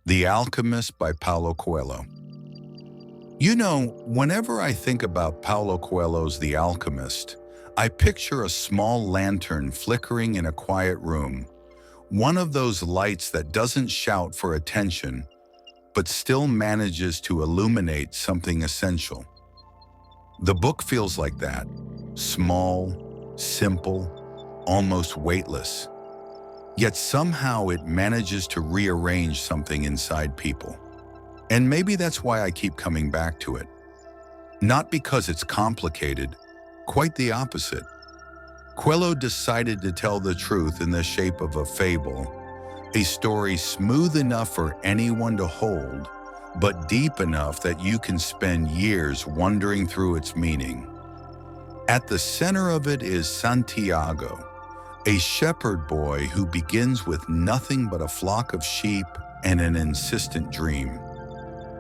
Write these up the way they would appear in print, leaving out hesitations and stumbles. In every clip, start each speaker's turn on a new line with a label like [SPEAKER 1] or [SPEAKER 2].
[SPEAKER 1] The Alchemist by Paulo Coelho. You know, whenever I think about Paulo Coelho's The Alchemist, I picture a small lantern flickering in a quiet room, one of those lights that doesn't shout for attention, but still manages to illuminate something essential. The book feels like that, small, simple, almost weightless. Yet somehow it manages to rearrange something inside people. And maybe that's why I keep coming back to it. Not because it's complicated, quite the opposite. Coelho decided to tell the truth in the shape of a fable, a story smooth enough for anyone to hold, but deep enough that you can spend years wondering through its meaning. At the center of it is Santiago, a shepherd boy who begins with nothing but a flock of sheep and an insistent dream.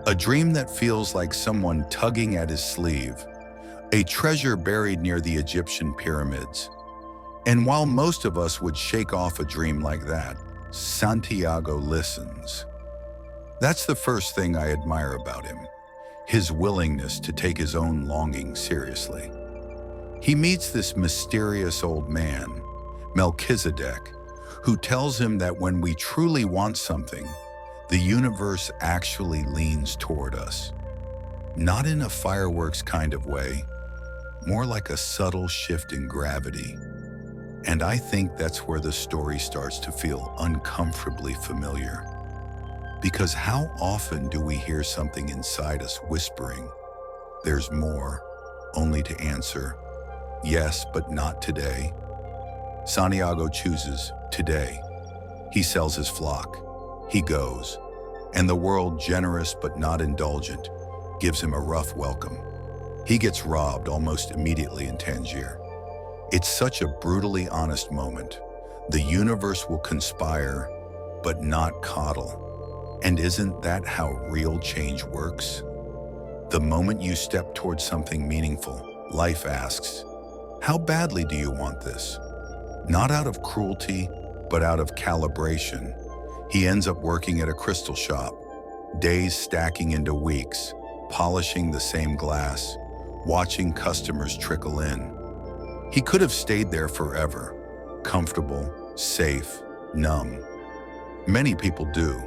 [SPEAKER 1] A dream that feels like someone tugging at his sleeve, a treasure buried near the Egyptian pyramids. And while most of us would shake off a dream like that, Santiago listens. That's the first thing I admire about him, his willingness to take his own longing seriously. He meets this mysterious old man, Melchizedek, who tells him that when we truly want something, the universe actually leans toward us. Not in a fireworks kind of way, more like a subtle shift in gravity. And I think that's where the story starts to feel uncomfortably familiar. Because how often do we hear something inside us whispering, "There's more," only to answer, "Yes, but not today." Santiago chooses today. He sells his flock. He goes. And the world, generous but not indulgent, gives him a rough welcome. He gets robbed almost immediately in Tangier. It's such a brutally honest moment. The universe will conspire, but not coddle. And isn't that how real change works? The moment you step towards something meaningful, life asks, "How badly do you want this?" Not out of cruelty, but out of calibration. He ends up working at a crystal shop, days stacking into weeks, polishing the same glass, watching customers trickle in. He could have stayed there forever, comfortable, safe, numb. Many people do.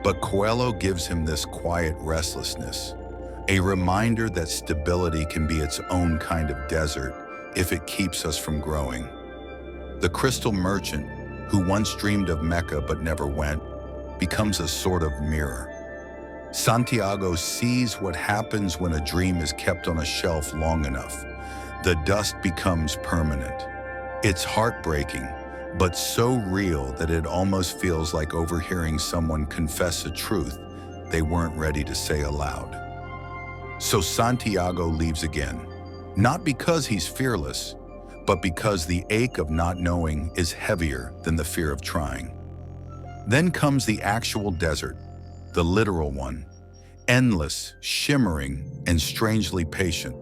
[SPEAKER 1] But Coelho gives him this quiet restlessness, a reminder that stability can be its own kind of desert if it keeps us from growing. The crystal merchant, who once dreamed of Mecca but never went, becomes a sort of mirror. Santiago sees what happens when a dream is kept on a shelf long enough. The dust becomes permanent. It's heartbreaking, but so real that it almost feels like overhearing someone confess a truth they weren't ready to say aloud. So Santiago leaves again, not because he's fearless, but because the ache of not knowing is heavier than the fear of trying. Then comes the actual desert, the literal one, endless, shimmering, and strangely patient.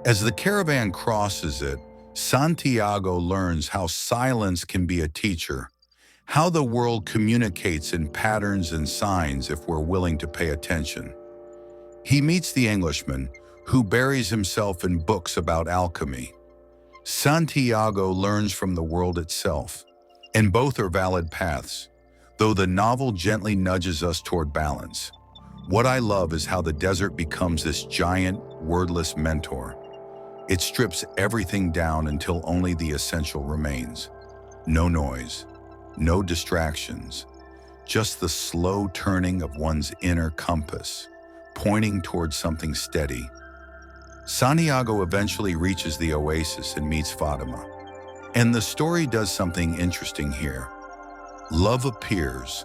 [SPEAKER 1] As the caravan crosses it, Santiago learns how silence can be a teacher, how the world communicates in patterns and signs if we're willing to pay attention. He meets the Englishman, who buries himself in books about alchemy. Santiago learns from the world itself, and both are valid paths, though the novel gently nudges us toward balance. What I love is how the desert becomes this giant, wordless mentor. It strips everything down until only the essential remains. No noise, no distractions, just the slow turning of one's inner compass, pointing towards something steady. Santiago eventually reaches the oasis and meets Fatima. And the story does something interesting here. Love appears,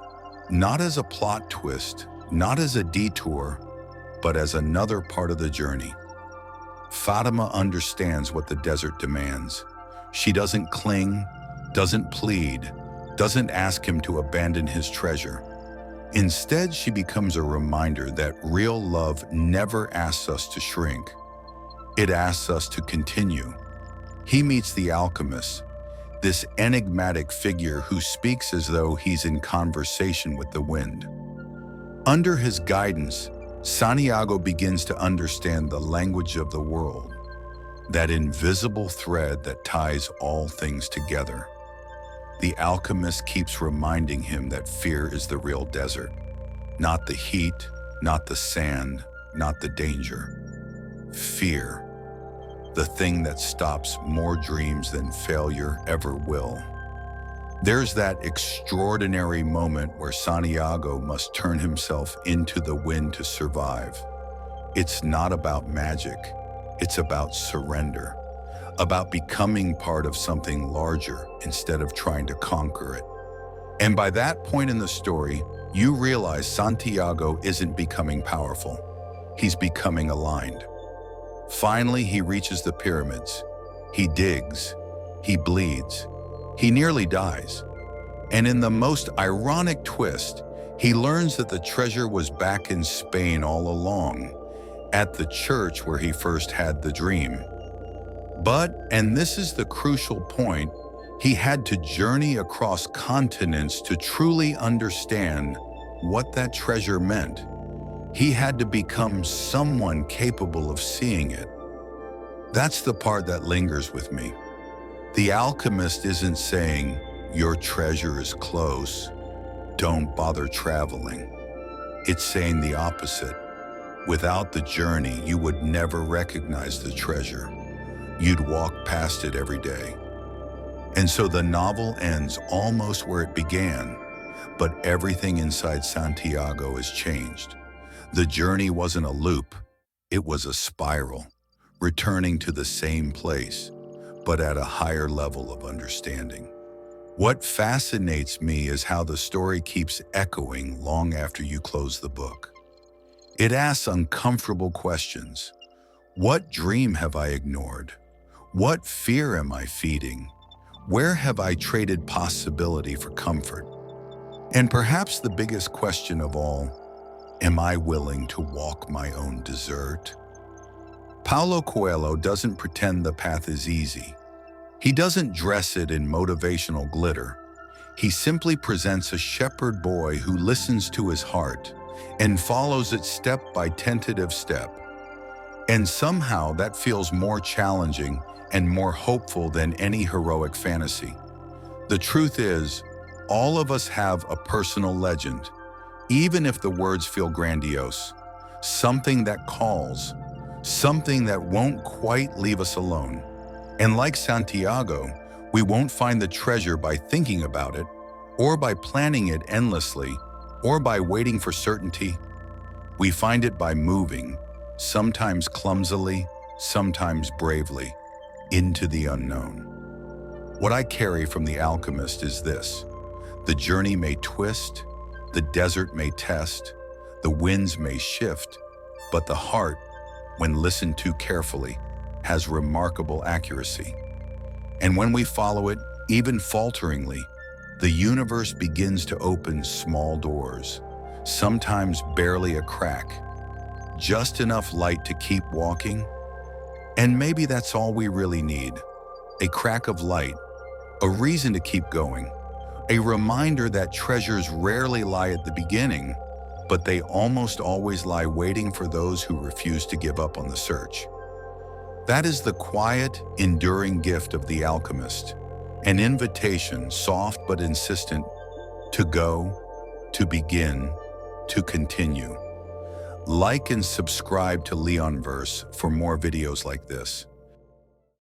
[SPEAKER 1] not as a plot twist, not as a detour, but as another part of the journey. Fatima understands what the desert demands. She doesn't cling, doesn't plead, doesn't ask him to abandon his treasure. Instead, she becomes a reminder that real love never asks us to shrink. It asks us to continue. He meets the alchemist, this enigmatic figure who speaks as though he's in conversation with the wind. Under his guidance, Santiago begins to understand the language of the world, that invisible thread that ties all things together. The alchemist keeps reminding him that fear is the real desert, not the heat, not the sand, not the danger. Fear, the thing that stops more dreams than failure ever will. There's that extraordinary moment where Santiago must turn himself into the wind to survive. It's not about magic, it's about surrender, about becoming part of something larger instead of trying to conquer it. And by that point in the story, you realize Santiago isn't becoming powerful, he's becoming aligned. Finally, he reaches the pyramids. He digs, he bleeds, he nearly dies. And in the most ironic twist, he learns that the treasure was back in Spain all along, at the church where he first had the dream. But, and this is the crucial point, he had to journey across continents to truly understand what that treasure meant. He had to become someone capable of seeing it. That's the part that lingers with me. The alchemist isn't saying, your treasure is close, don't bother traveling. It's saying the opposite. Without the journey, you would never recognize the treasure. You'd walk past it every day. And so the novel ends almost where it began, but everything inside Santiago has changed. The journey wasn't a loop, it was a spiral, returning to the same place, but at a higher level of understanding. What fascinates me is how the story keeps echoing long after you close the book. It asks uncomfortable questions. What dream have I ignored? What fear am I feeding? Where have I traded possibility for comfort? And perhaps the biggest question of all, am I willing to walk my own desert? Paulo Coelho doesn't pretend the path is easy. He doesn't dress it in motivational glitter. He simply presents a shepherd boy who listens to his heart and follows it step by tentative step. And somehow that feels more challenging and more hopeful than any heroic fantasy. The truth is, all of us have a personal legend, even if the words feel grandiose, something that calls, something that won't quite leave us alone. And like Santiago, we won't find the treasure by thinking about it, or by planning it endlessly, or by waiting for certainty. We find it by moving, sometimes clumsily, sometimes bravely, into the unknown. What I carry from The Alchemist is this: the journey may twist, the desert may test, the winds may shift, but the heart, when listened to carefully, has remarkable accuracy. And when we follow it, even falteringly, the universe begins to open small doors, sometimes barely a crack, just enough light to keep walking. And maybe that's all we really need: a crack of light, a reason to keep going, a reminder that treasures rarely lie at the beginning, but they almost always lie waiting for those who refuse to give up on the search. That is the quiet, enduring gift of The Alchemist, an invitation, soft but insistent, to go, to begin, to continue. Like and subscribe to Leonverse for more videos like this.